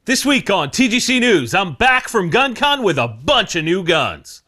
This week on TGC News, I'm back from GunCon with a bunch of new guns.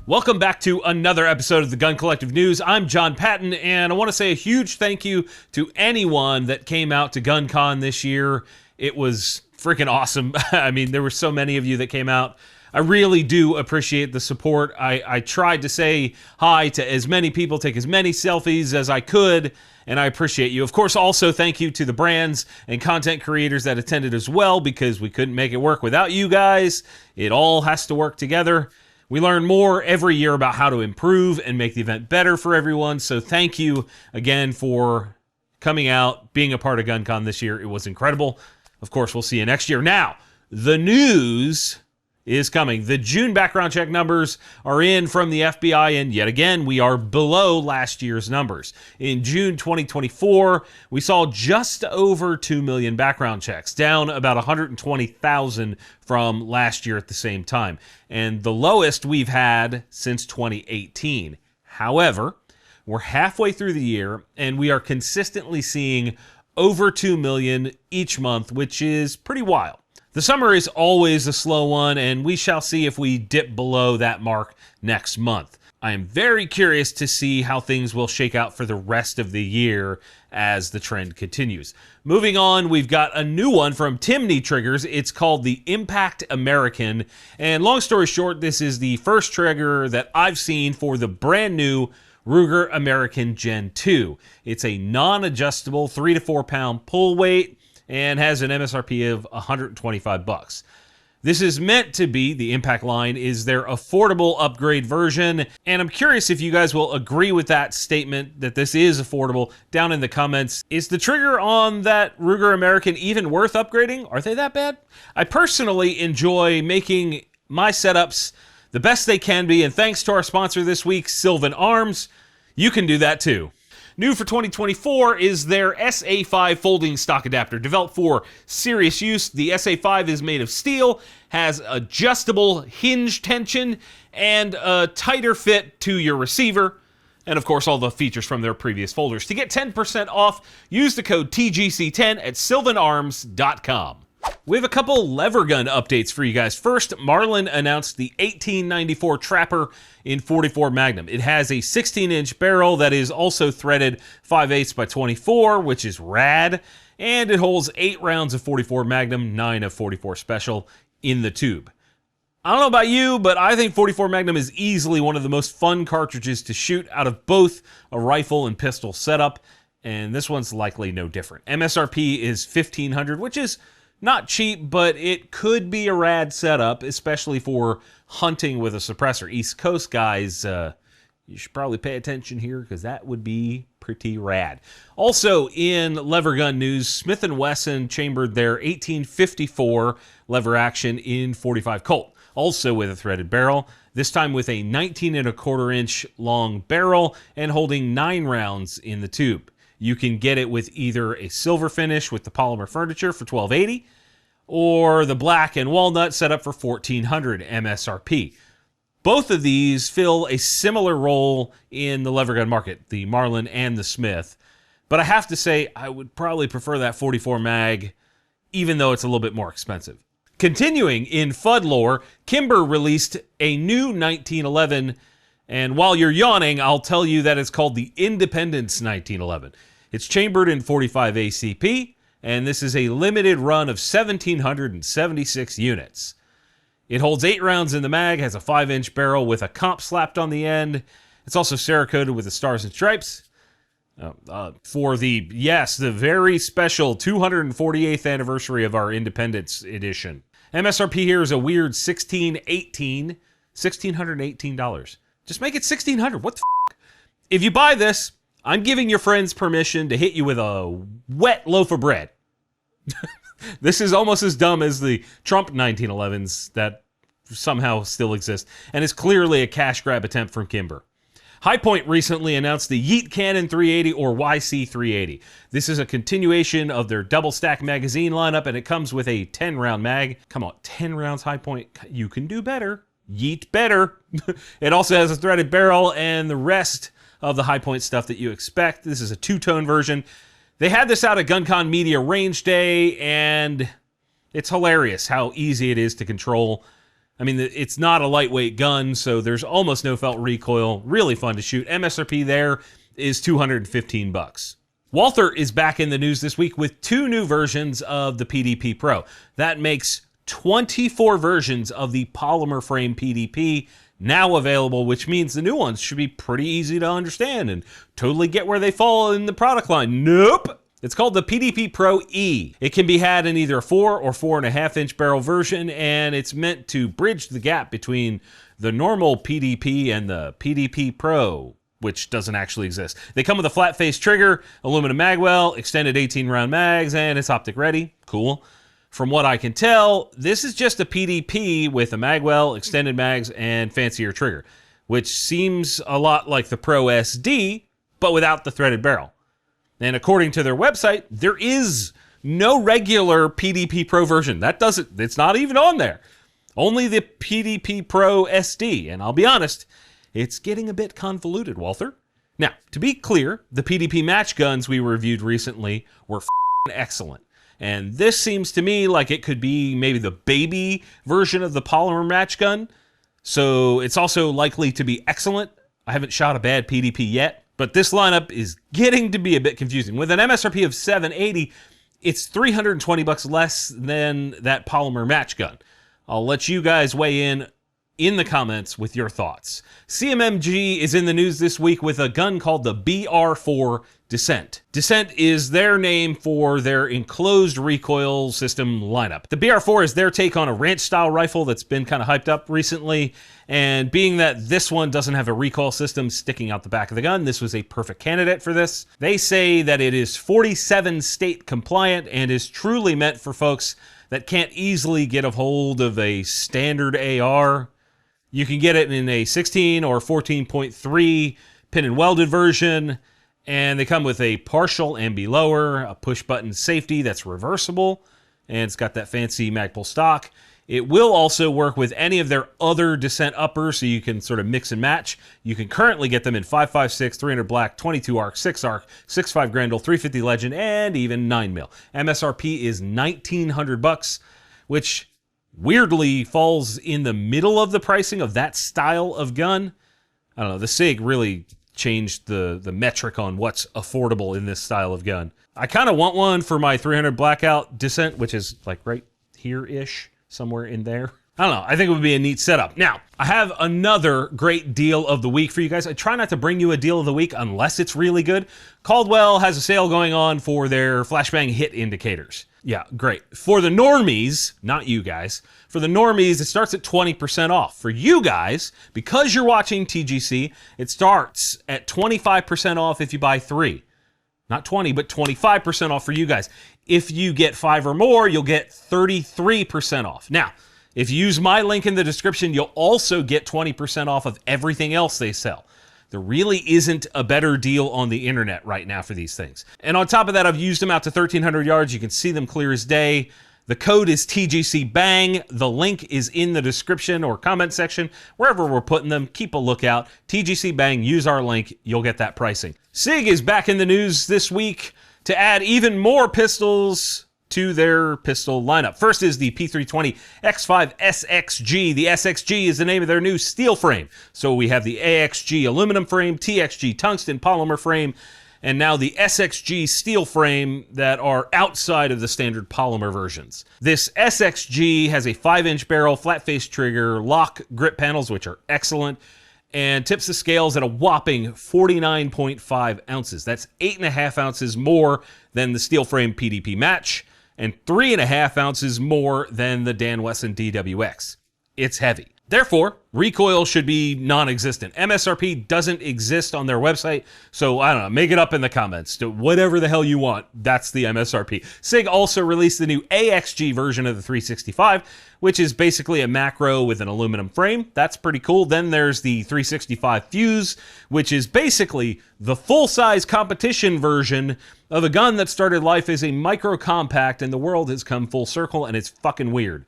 Welcome back to another episode of the Gun Collective News. I'm John Patton, and I want to say a huge thank you to anyone that came out to GunCon this year. It was freaking awesome. I mean, there were so many of you that came out. I really do appreciate the support. I tried to say hi to as many people, take as many selfies as I could, and I appreciate you. Of course, also thank you to the brands and content creators that attended as well, because we couldn't make it work without you guys. It all has to work together. We learn more every year about how to improve and make the event better for everyone, so thank you again for coming out, being a part of GunCon this year. It was incredible. Of course, we'll see you next year. Now, the news is coming. The June background check numbers are in from the FBI, and yet again, we are below last year's numbers. In June 2024, we saw just over 2 million background checks, down about 120,000 from last year at the same time, and the lowest we've had since 2018. However, we're halfway through the year, and we are consistently seeing over 2 million each month, which is pretty wild. The summer is always a slow one, and we shall see if we dip below that mark next month. I am very curious to see how things will shake out for the rest of the year as the trend continues. Moving on, we've got a new one from Timney Triggers. It's called the Impact American, and long story short, this is the first trigger that I've seen for the brand new Ruger American Gen 2. It's a non-adjustable 3 to 4 pound pull weight and has an MSRP of $125. This is meant to be, the Impact line is their affordable upgrade version, and I'm curious if you guys will agree with that statement that this is affordable down in the comments. Is the trigger on that Ruger American even worth upgrading? Are they that bad? I personally enjoy making my setups the best they can be, and thanks to our sponsor this week, Silven Arms, you can do that too. New for 2024 is their SA5 folding stock adapter. Developed for serious use, the SA5 is made of steel, has adjustable hinge tension, and a tighter fit to your receiver, and of course all the features from their previous folders. To get 10% off, use the code TGC10 at sylvanarms.com. We have a couple lever gun updates for you guys. First, Marlin announced the 1894 Trapper in 44 Magnum. It has a 16-inch barrel that is also threaded 5/8 by 24, which is rad, and it holds 8 rounds of 44 Magnum, 9 of 44 Special in the tube. I don't know about you, but I think 44 Magnum is easily one of the most fun cartridges to shoot out of both a rifle and pistol setup, and this one's likely no different. MSRP is $1,500, which is not cheap, but it could be a rad setup, especially for hunting with a suppressor. East Coast guys, you should probably pay attention here because that would be pretty rad. Also in lever gun news, Smith & Wesson chambered their 1854 lever action in 45 Colt, also with a threaded barrel, this time with a 19¼ inch long barrel and holding 9 rounds in the tube. You can get it with either a silver finish with the polymer furniture for $1,280 or the black and walnut set up for $1,400 MSRP. Both of these fill a similar role in the lever gun market, the Marlin and the Smith. But I have to say, I would probably prefer that 44 mag, even though it's a little bit more expensive. Continuing in FUD lore, Kimber released a new 1911, and while you're yawning, I'll tell you that it's called the Independence 1911. It's chambered in 45 ACP, and this is a limited run of 1,776 units. It holds 8 rounds in the mag, has a 5-inch barrel with a comp slapped on the end. It's also Cerakoted with the stars and stripes. For the very special 248th anniversary of our Independence edition. MSRP here is a weird $1,618. Just make it $1,600. What the f***? If you buy this, I'm giving your friends permission to hit you with a wet loaf of bread. This is almost as dumb as the Trump 1911s that somehow still exist, and is clearly a cash grab attempt from Kimber. High Point recently announced the Yeet Cannon 380 or YC 380. This is a continuation of their double stack magazine lineup, and it comes with a 10-round mag. Come on, 10 rounds High Point. You can do better. Yeet better. It also has a threaded barrel and the rest of the High Point stuff that you expect. This is a two-tone version. They had this out at GunCon Media Range Day, and it's hilarious how easy it is to control. I mean, it's not a lightweight gun, so there's almost no felt recoil. Really fun to shoot. MSRP there is $215. Walther is back in the news this week with 2 new versions of the PDP Pro. That makes 24 versions of the polymer frame PDP now available, which means the new ones should be pretty easy to understand and totally get where they fall in the product line. Nope! It's called the PDP Pro E. It can be had in either a 4 or 4.5 inch barrel version, and it's meant to bridge the gap between the normal PDP and the PDP Pro, which doesn't actually exist. They come with a flat face trigger, aluminum magwell, extended 18 round mags, and it's optic ready. Cool. From what I can tell, this is just a PDP with a magwell, extended mags, and fancier trigger, which seems a lot like the Pro SD, but without the threaded barrel. And according to their website, there is no regular PDP Pro version. It's not even on there. Only the PDP Pro SD. And I'll be honest, it's getting a bit convoluted, Walther. Now, to be clear, the PDP match guns we reviewed recently were excellent. And this seems to me like it could be maybe the baby version of the polymer match gun. So it's also likely to be excellent. I haven't shot a bad PDP yet. But this lineup is getting to be a bit confusing. With an MSRP of $780, it's $320 less than that polymer match gun. I'll let you guys weigh in the comments with your thoughts. CMMG is in the news this week with a gun called the BR4 Descent. Descent is their name for their enclosed recoil system lineup. The BR4 is their take on a ranch-style rifle that's been kind of hyped up recently, and being that this one doesn't have a recoil system sticking out the back of the gun, this was a perfect candidate for this. They say that it is 47 state compliant and is truly meant for folks that can't easily get a hold of a standard AR. You can get it in a 16 or 14.3 pin and welded version, and they come with a partial ambi lower, a push button safety that's reversible, and it's got that fancy Magpul stock. It will also work with any of their other Descent uppers, so you can sort of mix and match. You can currently get them in 5.56, 300 black, 22 arc, 6 arc, 6.5 Grendel, 350 Legend, and even 9mm. MSRP is $1,900, which weirdly falls in the middle of the pricing of that style of gun. I don't know, the SIG really changed the metric on what's affordable in this style of gun. I kind of want one for my 300 blackout Descent, which is like right here-ish, somewhere in there. I don't know, I think it would be a neat setup. Now, I have another great deal of the week for you guys. I try not to bring you a deal of the week unless it's really good. Caldwell has a sale going on for their flashbang hit indicators. Yeah, great. For the normies, not you guys, for the normies, it starts at 20% off. For you guys, because you're watching TGC, it starts at 25% off if you buy 3. Not 20, but 25% off for you guys. If you get 5 or more, you'll get 33% off. Now, if you use my link in the description, you'll also get 20% off of everything else they sell. There really isn't a better deal on the internet right now for these things. And on top of that, I've used them out to 1,300 yards. You can see them clear as day. The code is TGC BANG. The link is in the description or comment section. Wherever we're putting them, keep a lookout. TGC BANG, use our link. You'll get that pricing. SIG is back in the news this week to add even more pistols to their pistol lineup. First is the P320 X5 SXG. The SXG is the name of their new steel frame. So we have the AXG aluminum frame, TXG tungsten polymer frame, and now the SXG steel frame that are outside of the standard polymer versions. This SXG has a 5-inch barrel, flat face trigger, lock grip panels, which are excellent, and tips the scales at a whopping 49.5 ounces. That's 8.5 ounces more than the steel frame PDP match, and 3.5 ounces more than the Dan Wesson DWX. It's heavy. Therefore, recoil should be non-existent. MSRP doesn't exist on their website, so I don't know, make it up in the comments. Do whatever the hell you want, that's the MSRP. SIG also released the new AXG version of the 365, which is basically a macro with an aluminum frame. That's pretty cool. Then there's the 365 Fuse, which is basically the full-size competition version of a gun that started life as a micro-compact, and the world has come full circle, and it's fucking weird.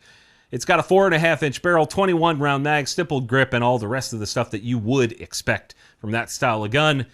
It's got a 4.5-inch barrel, 21 round mag, stippled grip, and all the rest of the stuff that you would expect from that style of gun.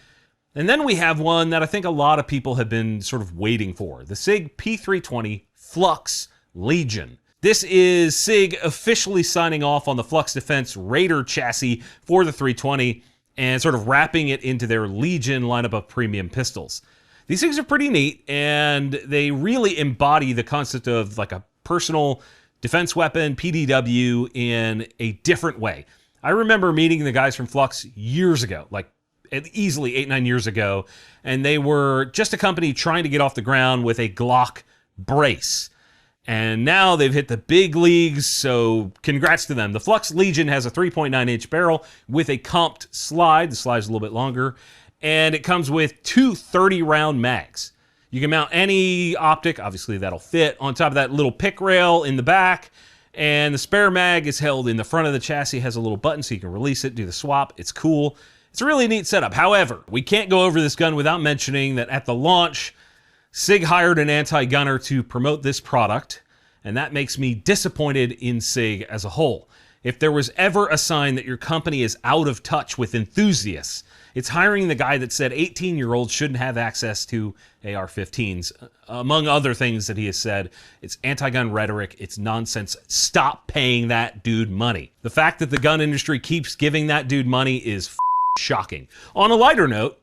And then we have one that I think a lot of people have been sort of waiting for, the Sig P320 Flux Legion. This is Sig officially signing off on the Flux Defense Raider chassis for the 320 and sort of wrapping it into their Legion lineup of premium pistols. These things are pretty neat, and they really embody the concept of like a personal defense weapon, PDW, in a different way. I remember meeting the guys from Flux years ago, like easily 8-9 years ago, and they were just a company trying to get off the ground with a Glock brace. And now they've hit the big leagues, so congrats to them. The Flux Legion has a 3.9-inch barrel with a comped slide. The slide's a little bit longer, and it comes with two 30-round mags. You can mount any optic, obviously that'll fit, on top of that little pick rail in the back, and the spare mag is held in the front of the chassis, has a little button so you can release it, do the swap. It's cool. It's a really neat setup. However, we can't go over this gun without mentioning that at the launch, Sig hired an anti-gunner to promote this product, and that makes me disappointed in Sig as a whole. If there was ever a sign that your company is out of touch with enthusiasts, it's hiring the guy that said 18-year-olds shouldn't have access to AR-15s. Among other things that he has said, it's anti-gun rhetoric, it's nonsense. Stop paying that dude money. The fact that the gun industry keeps giving that dude money is shocking. On a lighter note,